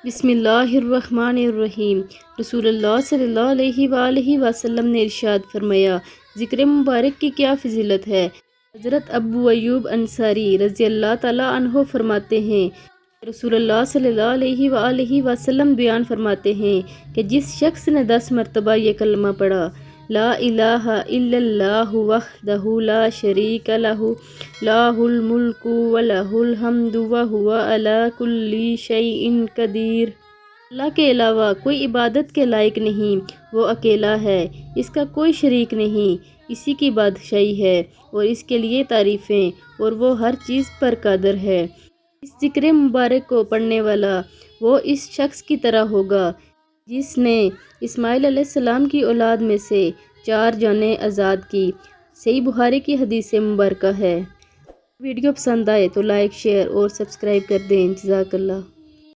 बिस्मिल्लाहिर्रहमानिर्रहीम। रसूलुल्लाह सल्लल्लाहु अलैहि वसल्लम ने इरशाद फरमाया, ज़िक्र मुबारक की क्या फ़जीलत है। हज़रत अबू अय्यूब अंसारी रज़ी अल्लाह ताला अन्हो फरमाते हैं, रसूलुल्लाह सल्लल्लाहु अलैहि वसल्लम बयान फरमाते हैं कि जिस शख्स ने 10 मरतबा ये कलमा पढ़ा, ला इलाहा इल्लल्लाहु वहदहु ला शरीका लहु लाहुल मुल्कु व लहुल हम्दु व हुवा अला कुल्ली शैइन कदीर। अल्लाह के अलावा कोई इबादत के लायक नहीं, वो अकेला है, इसका कोई शरीक नहीं, इसी की बादशाही है और इसके लिए तारीफ़ें और वो हर चीज़ पर कादिर है। इस ज़िक्र मुबारक को पढ़ने वाला वो इस शख्स की तरह होगा जिसने इस्माइल अलैहिस्सलाम की औलाद में से 4 जानें आज़ाद की। सही बुखारी की हदीस मुबारक है। वीडियो पसंद आए तो लाइक, शेयर और सब्सक्राइब कर दें। जज़ाकल्लाह।